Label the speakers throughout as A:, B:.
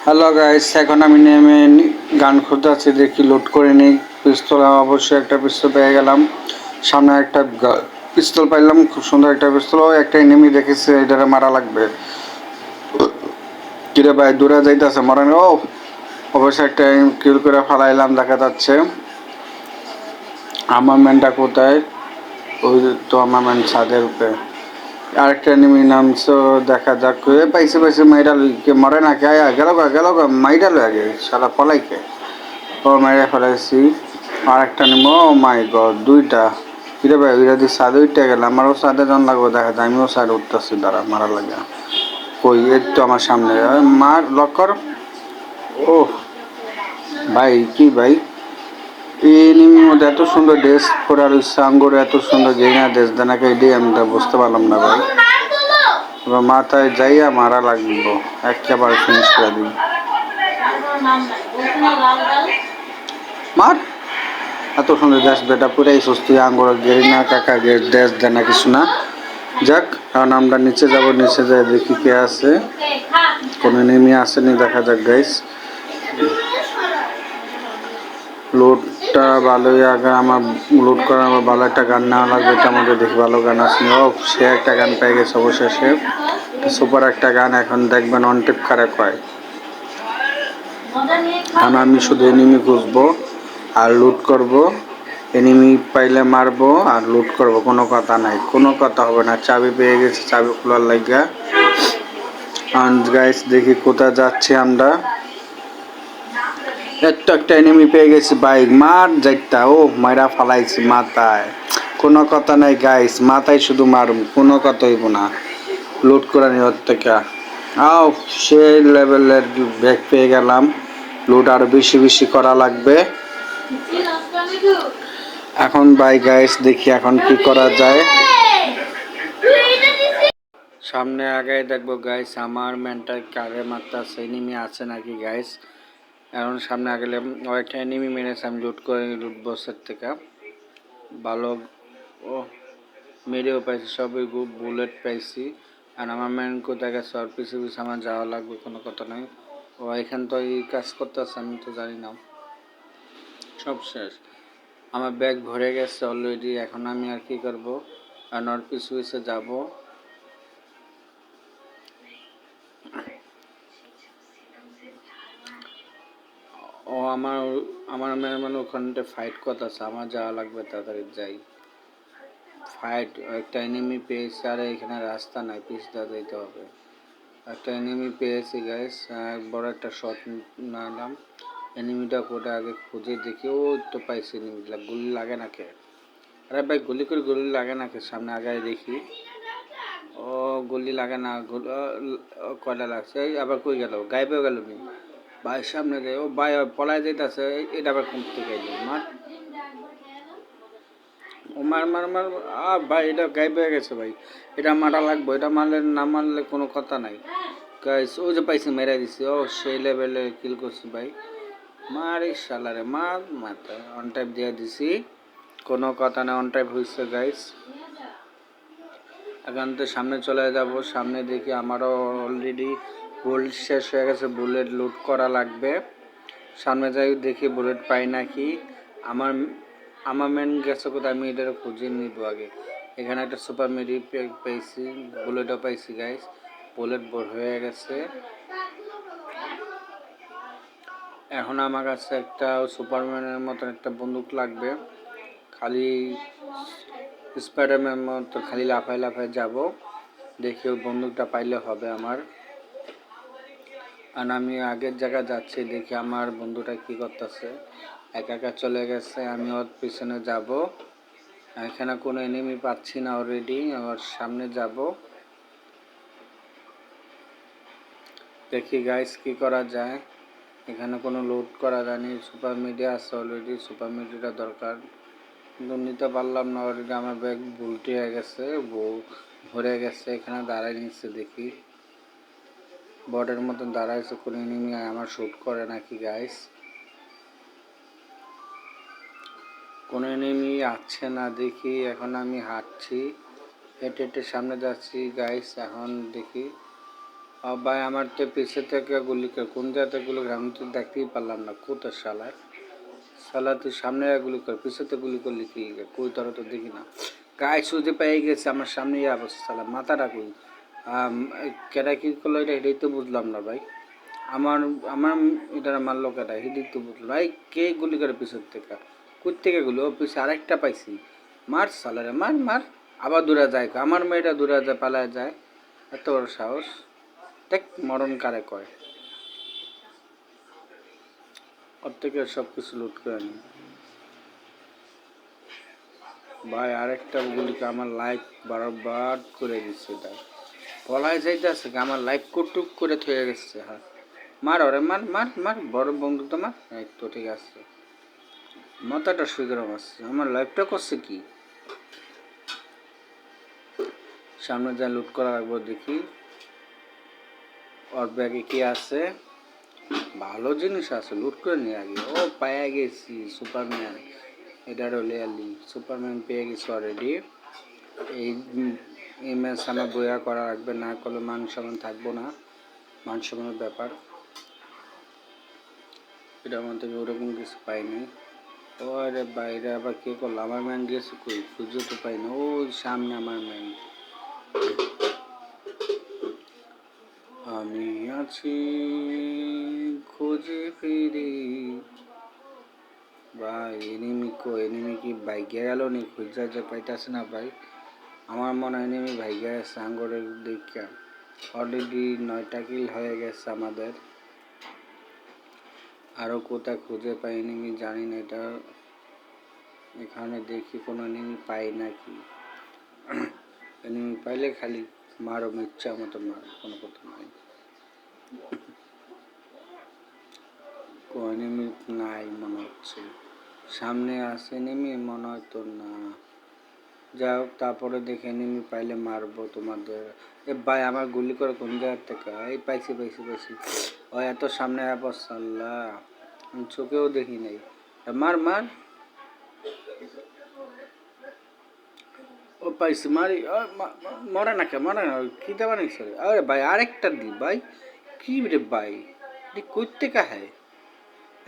A: Hello guys, এখন আমি নেমে গান খুঁজতে আছি, দেখি লোড করে নিই। পিস্তল অবশ্যই একটা পিস্তল পেয়ে গেলাম। সামনে একটা পিস্তল পাইলাম, খুব সুন্দর একটা পিস্তল। একটা এনিমি দেখেছে, এটারে মারা লাগবে। কিরে ভাই, দূরে যাইতেছে মরেন। ও অবশ্যই একটা কিল করে ফালাইলাম, দেখা যাচ্ছে। আমার ম্যানটা কোথায়? ওই তো আমার ম্যান ছাদের উপরে। আরেকটা এনিমি নামছো, দেখা যাক। পাইছে পাইছে, মাইরা কে মরে না কে? গেল মাইরা লয়ে আগে সারা পলাইকে। ও মাইরা ফেলাইছি। আরেকটা নিম। ও মাই গড, দুইটা। কিরে ভাই, ওইটা দিয়ে সাদে উঠতে গেল। আমারও সাদে জন লাগবো, দেখা যায়। আমিও সাদে উঠতেছি, দাঁড়া মারা লাগে। কই, এই তো আমার সামনে। মার লক কর। ও ভাই, কি ভাই, এই এনিমির মধ্যে এত সুন্দর ড্রেস পরে আর সাঙ্গর এত সুন্দর গেইনা ড্রেস দেনাকে, এটাই আমি বুঝতে পারলাম না ভাই। এবার মাথায় যাইয়া মারা লাগবো, একেবারে ফিনিশ করে দিই। মার। এত সুন্দর ড্রেস বেটা পুরাই সস্তি আঙ্গুর গেরিনা কাকা ড্রেস দেয় না কিছু না। যাক, কারণ আমরা নিচে যাব, নিচে যাই দেখি কে আছে। কোনো নেমে আসেনি, দেখা যাক গাইস। লোডটা ভালোই আগে আমার লোড করা, আমার ভালো একটা গান নেওয়া লাগবে। এটার মধ্যে দেখি ভালো গান আছে। ও, সে একটা গান পেয়ে গেছে অবশেষে, সুপার একটা গান। এখন দেখবেন অন টিপ খারাপ হয়। কারণ আমি শুধু এনিমি খুঁজবো আর লুট করব। এনিমি পাইলে মারবো আর লুট করব, কোনো কথা নাই, কোনো কথা হবে না। চাবি পেয়ে গেছি, চাবি খোলার লাগা। গাইস, দেখি কোথায় যাচ্ছি আমরা। একটা এনিমি পেয়ে গেছি, বাইক মার যাইতা। ও মাইরা ফালাইছি মাথায়। কোনো কথা নাই গাইস, মাথায় শুধু মারুম, কোনো কথা হইব না। লুট করে নি ওর থেকে। আও, সেই লেভেলের ব্যাগ পেয়ে গেলাম। লুট আরো বেশি বেশি করা লাগবে এখন। বাই গাইস, দেখি এখন কি করা যায়। সামনে আগে দেখবো গাইস, আমার মেন্টাল কারে মারতেছে, এনিমি আছে নাকি গাইস। এখন সামনে আগেলে একটা এনিমি মেরেছে, আমি লুট করে লুট বক্সের থেকে ভালো। ও মেরেও পাইছি, সবই বুলেট পাইছি। আর আমার ম্যান কোথায় গেছে, আর পিছু পিছু আমার যাওয়া লাগবে, কোনো কথা নাই। ও এখান তো এই কাজ করতেছে, আমি তো জানি না। সব শেষ, আমার ব্যাগ ভরে গেছে অলরেডি। এখন আমি আর কি করবো, আর ওর পিছু পিছু যাবো। ও আমার আমার মানে ওখানটা ফাইট করতেছে, আমার যাওয়া লাগবে, তাড়াতাড়ি যাই। ফাইট, একটা এনিমি পেয়েছি, আর এখানে রাস্তা নাই, পিছটা যেতে হবে। একটা এনিমি পেয়েছি গাইস, বড় একটা শট নিলাম। এনিমিটা কোথায় আগে খুঁজে দেখি। ও তো পাইছি এনিমিটা, গুলি লাগে নাকি? আরে ভাই, গুলি করে গুলি লাগে নাকি? সামনে আগে দেখি। ও গুলি লাগে না, কয়টা লাগছে। আবার কই গেল, গায়েব হয়ে গেল নি ভাই? সামনে দেয়। ও ভাই পলায় যেতেছে, এটা আবার কম থেকে মার। ও মার মার মার। ভাই, এটা গায়েব হয়ে গেছে ভাই। এটা মারা লাগবে, এটা মারলে না মারলে কোনো কথা নাই গাইস। ও যে পাইছি, মেরে দিছি। ও সেই লেভেলে কিল করছি ভাই। মারি শালারে, মার মাথা অন টাইপ দিয়ে দিছি, কোনো কথা না। অন টাইপ হয়েছে গাইস। এখান থেকে সামনে চলে যাব। সামনে দেখি আমারও অলরেডি বুলেট শেষ হয়ে গেছে, বুলেট লুট করা লাগবে। সামনে যাই দেখি বুলেট পাই নাকি। আমার আমার মেন গেছে কোথায়, আমি এটার খুঁজে নিব আগে। এখানে একটা সুপার মেডি পাইছি, বুলেটও পাইছি গাইস। বুলেট বোর হয়ে গেছে। এখন আমার কাছে একটা সুপারম্যানের মতন একটা বন্দুক লাগবে। খালি স্পাইডারম্যানের মতো খালি লাফায় লাফায় যাব। দেখি ওই বন্দুকটা পাইলে হবে আমার। আর আমি আগের জায়গায় যাচ্ছি, দেখি আমার বন্ধুটা কি করতেছে। একা একা চলে গেছে, আমি ওর পিছনে যাব। এখানে কোনো এনিমি পাচ্ছি না অলরেডি, ওর সামনে যাব। দেখি গাইস কি করা যায়। এখানে কোনো লোড করা যায়নি, সুপার মিডিয়া আছে অলরেডি, সুপার মিডিয়াটা দরকার, কিন্তু নিতে পারলাম না। অলরেডি আমার ব্যাগ ভুলটি হয়ে গেছে, ভরে গেছে। এখানে দাঁড়ায় নিচ্ছে, দেখি বটের মতন দাঁড়াইছে। কোনো এনিমি আমার শ্যুট করে নাকি গাইস? কোনো এনিমি আছে না দেখি। এখন আমি হাঁটছি, হেঁটে হেঁটে সামনে যাচ্ছি গাইস। এখন দেখি ভাই আমার তো পিছে থেকে গুলি করে কোন জায়গাতে গুলি করে আমি তো দেখতেই পারলাম না কোথায় শালায় শালা তুই সামনে গুলি কর পিছতে গুলি করলি কি কই তোরা তো দেখি না গায়ে সুজে পেয়ে গেছে আমার সামনে অবস্থা শালা মাথাটা কই কেটা কি করলো এটাই তো বুঝলাম না ভাই আমার আমার এটা মারলো কেটা এটাই তো বুঝলাম ভাই কে গুলি করে পিছর থেকে কোথ থেকে গুলি ও পিছে আরেকটা পাইছি মার শালারে মার মার আবার দূরে যায় আমার মেয়েটা দূরে যায় পালায় যায় এত বড় সাহস দেখ মরণ কারে কয় ওর থেকে সব কিছু লুট করে নি ভাই আরেকটা গুলিকে আমার লাইফ বরবাদ করে দিচ্ছে তাই পলায় যাইতেছে আমার লাইফ কুটুক করে থয়ে গেছে হ্যাঁ মার ওরে মার মার মার বড় বন্ধু তো মার এই তো ঠিক আছে মাথাটা সুগরম আছে আমার লাইফটা করছে কি সামনে যা লুট করা রাখবো দেখি ওর ব্যাগে কি আছে ভালো জিনিস আছে লুট করে নিয়ে আগে ও পায়ে গেছি সুপারম্যান এটারও লেয়ালি সুপারম্যান পেয়ে গেছি অলরেডি এই এই ম্যাচ আমার বইয়া করা রাখবে না করলে মান সম্মান থাকবো না মান সম্মানের ব্যাপার এটা আমার থেকে ওরকম কিছু পাইনি ও আরে বাইরে আবার কে করলো আমার ম্যান গেছে কই খুঁজে তো পাই না ও সামনে আমার ম্যান আমি আছি খুঁজে ফিরি ভাই এনিমি কি বাইকে গেল নি খুঁজে যে পাইতেছে না ভাই আমার মনে হয় এনিমি ভাইগে আছে আঙ্গরের দিকে অলরেডি 9টা কিল হয়ে গেছে আমাদের আরও কোথায় খুঁজে পাই এনিমি জানি না এটা এখানে দেখি কোনো এনিমি পাই নাকি এনিমি পাইলে খালি মারো ইচ্ছা মতো মারো কোনো কথা নাই এনিমি নাই মনে হচ্ছে সামনে আসে এনিমি মনে হয় তো না যাই হোক তারপরে দেখে এনিমি পাইলে মারবো তোমাদের এ ভাই আমার গুলি করে কোন জায়গার থেকে এই পাইছি ও এত সামনে আল্লাহ আমি চোখেও দেখি নাই মার মার ও পাইছি মারি মরে না কে মরে না কি দেওয়া নেই সরে আরে ভাই আরেকটা দি ভাই কি রে ভাই কই থেকে হয়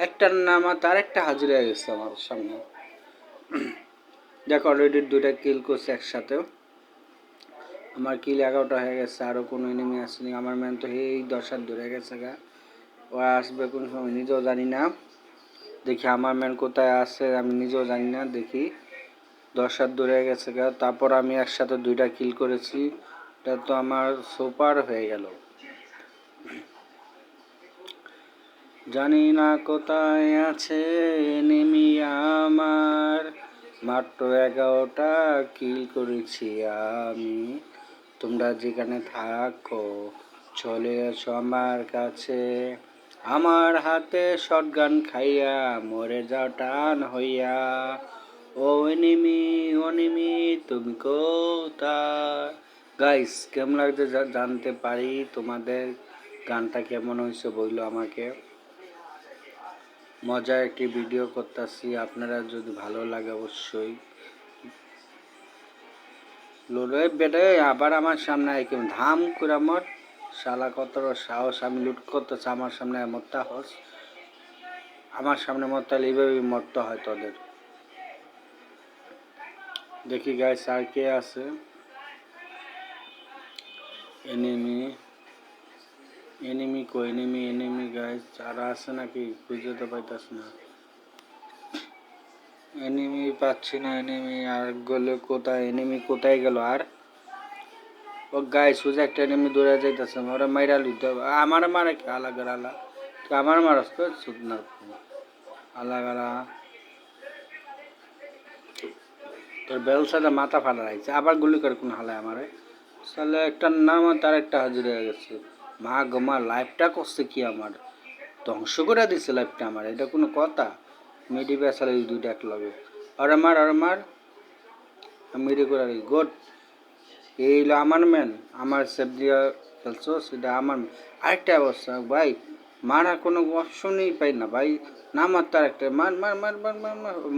A: একটার নাম আর একটা হাজির হয়ে গেছে আমার সামনে দেখো অলরেডি 2টা কিল করছে একসাথেও আমার কিল 11টা হয়ে গেছে আরও কোনো এনিমি আসেনি আমার ম্যান তো এই 10 হাত ধরে গেছে গা ও আসবে কোন সময় নিজেও জানি না দেখি আমার ম্যান কোথায় আছে আমি নিজেও জানি না দেখি 10 হাত ধরে গেছে গা তারপর আমি একসাথে 2টা কিল করেছি এটা তো আমার সুপার হয়ে গেল জানি না কোথায় আছে এনিমি আমার মাত্র 11টা কিল করেছি আমি তোমরা যেখানে থাকো চলে এসো আমার কাছে আমার হাতে শটগান খাইয়া মরে যাও টান হইয়া ও এনিমি তুমি কোথায় গাইস কেমন লাগছে জানতে পারি তোমাদের গানটা কেমন হয়েছে বললো আমাকে মজার একটি ভিডিও করতেছি আপনারা যদি ভালো লাগে অবশ্যই লোরে বেটে আবার আমার সামনে কেউ ধাম করে আমার শালা কত সাহস আমি লুট করতেছি আমার সামনে মরতে হস আমার সামনে মরতে হলে এইভাবে মরতে হয় তোদের দেখি গাইস আর কে আছে এনিমি গাইস আর আছে নাকি খুঁজে তো পাইতাছি না এনিমি পাচ্ছি না এনিমি আর গেলে কোথায় এনিমি কোথায় গেল আর ও গায়ে সুজা একটা এনিমি দৌড়ে যাইতেছে ওরা মাইরা লুইতে আমার মারে কি আলাদা আমার মারস তো সুদ না আলাদা তোর বেলসাটা মাথা ফাটা রাখছে আবার গুলি করে কোন হালায় আমারে তাহলে একটা নাম তার একটা হাজির হয়ে গেছে মা গমা লাইফটা করছে কি আমার ধ্বংস করে দিচ্ছে লাইফটা আমার এটা কোনো কথা মেডি বেসালে 2টা এক লগে আরে মার মেডি করে গুড এই হলো আমার ম্যান আমার সেফ দিয়া খেলছো সেটা আমার আরেকটা অবস্থা ভাই মারা কোনো অপশনই পাই না ভাই না মার তার একটা মার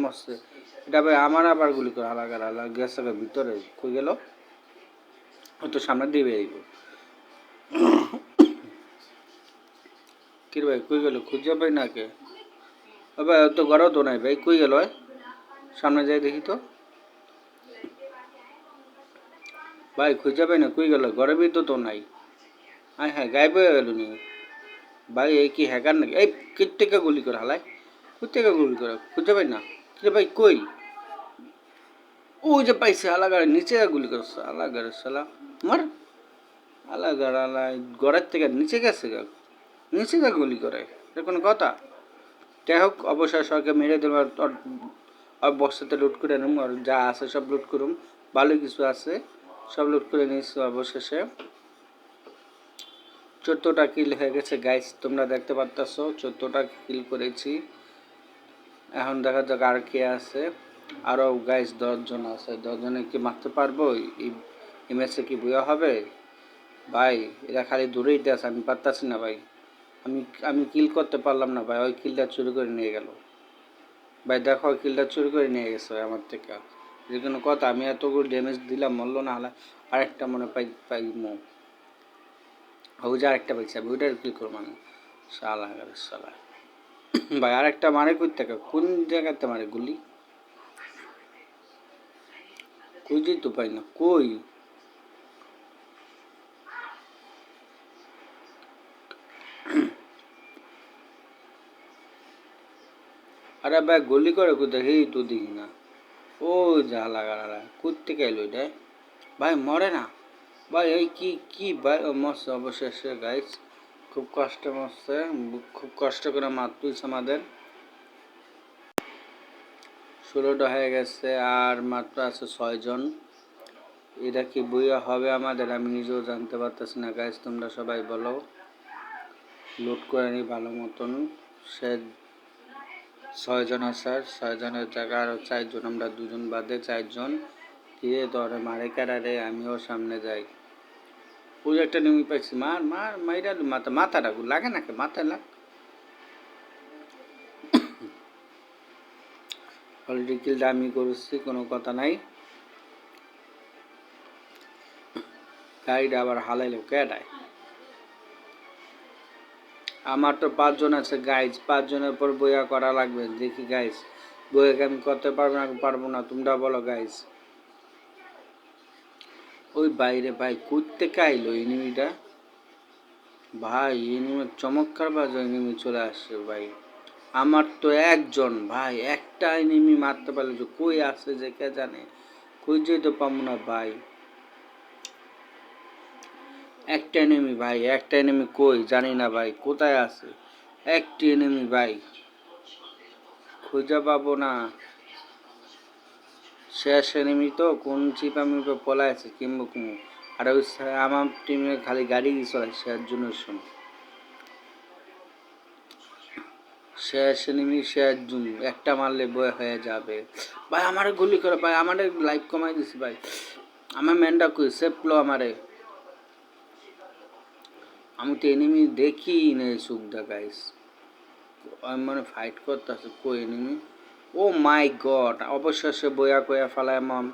A: মরছে এটা ভাই আমার আবার গুলি করে আলাদা গেছে ভিতরে কই গেল ও তো সামনে দিয়ে বেরিয়ে কি রে ভাই কই গেল খুঁজে পাই না কে? ও ভাই ও তো ঘরেও তো নাই ভাই, কই গেল ভাই? সামনে যাই দেখি তো। ভাই খুঁজে পাই না, কই গেল? ঘরের ভিতর তো নাই। হ্যাঁ হ্যাঁ, গায়েব হয়ে গেল নি ভাই? এই কি হ্যাকার নাকি? এই থেকে গুলি করে হালায়, থেকে গুলি করে খুঁজে পাই না। কি রে ভাই কই? ওই যে পাইছে, আলাগারে নিচে গুলি করছে, আলাগারে শালা মার। আলাগার আলাই ঘরের থেকে নিচে গেছে গা, নিচে গা গুলি করে, এটা কোনো কথা? যাই হোক, অবশেষে ওকে মেরে দেবার আর বক্সতে লুট করে নিম, আর যা আছে সব লুট করুম। ভালো কিছু আছে, সব লুট করে নিয়েছি অবশেষে। 14টা কিল হয়ে গেছে গাইস, তোমরা দেখতে পারতেছ 14টা কিল করেছি। এখন দেখা যাক আর কে আছে। আরও গাইস 10 জন আছে, 10 জনে কি মারতে পারবো? এই ম্যাচে কি বুয়া হবে ভাই? এরা খালি দূরেই আছে, আমি পারতাছি না ভাই। আমি আমি কিল করতে পারলাম না ভাই, ওই কিলটা চুরি করে নিয়ে গেল ভাই। দেখো কিলটা চুরি করে নিয়ে গেছে ভাই আমার থেকে। যে কোনো কথা? আমি এতগুলো ড্যামেজ দিলাম, মরলো না হালা। আরেকটা মনে পাইমো, ওই যে আরেকটা পাইছি আমি, ওইটার কিল করবো আমি। শালা শালা ভাই আরেকটা মারে কই থেকে, কোন জায়গাতে মারে গুলি? খুঁজেই তো পাই না, কই? আরে ভাই গুলি করে কোথায়, হেই তো দেখি না। ও যা লাগা কোথেকে এলো এটা ভাই? মরে না ভাই, এই কি কি ভাই? ও মরছে অবশেষে গাইস, খুব কষ্টে মরছে, খুব কষ্ট করে মার তুলছে আমাদের। 16টা হয়ে গেছে, আর মাত্র আছে 6 জন। এটা কি বইয়া হবে আমাদের? আমি নিজেও জানতে পারতেছি না গাইস, তোমরা সবাই বলো। লুট করে নি ভালো মতন। সে 6 জন আছে, 6 জনের জায়গায় আরও 4 জন, আমরা 2 জন বাদে 4 জন। কিরে তোরে মারে কারারে, আমিও সামনে যাই। ওই একটা নেমে পাইছি, মার মার মাইরা মাথাটা লাগে নাকি? মাথায় লাগ। অলরেডি কিলটা আমি করেছি, কোনো কথা নাই। গাড়িটা আবার হালাইলো কেটায়? আমার তো 5 জন আছে গাইজ, 5 জনের পর বইয়া করা লাগবে। দেখি গাইজ, বইয়াকে আমি করতে পারবো না পারবো না, তোমরা বলো গাইজ। ওই বাইরে ভাই কোত্থেকে আইলো এনিমিটা ভাই? এনিমির চমৎকার বাজে এনিমি চলে আসছে ভাই। আমার তো 1 জন ভাই, একটা এনিমি মারতে পারলে যে কই আছে যে কে জানে, কই যেই তো পাবো না ভাই। একটা এনিমি ভাই, একটা এনিমি কই জানি না ভাই, কোথায় আছে একটি এনিমি ভাই, খুঁজে পাবো না। শেষ এনিমি তো কোন চিপ আমি পলাই আছে কিংবা কুমু। আর ওই আমার টিমে খালি গাড়ি চলে শেষ জন্য শুন। শেষ এনিমি শেষ জুম, একটা মারলে বয়ে হয়ে যাবে ভাই। আমারে গুলি করে ভাই, আমারে লাইফ কমাই দিছি ভাই। আমার ম্যানটা কই, সেফ লো আমারে। আমি তো এনিমি দেখি নেই সুখদা গাইস, আমি মানে ফাইট করতেছে কই এনিমি? ও মাই গড, অবশেষে বয়া কয়া ফেলায় মাম।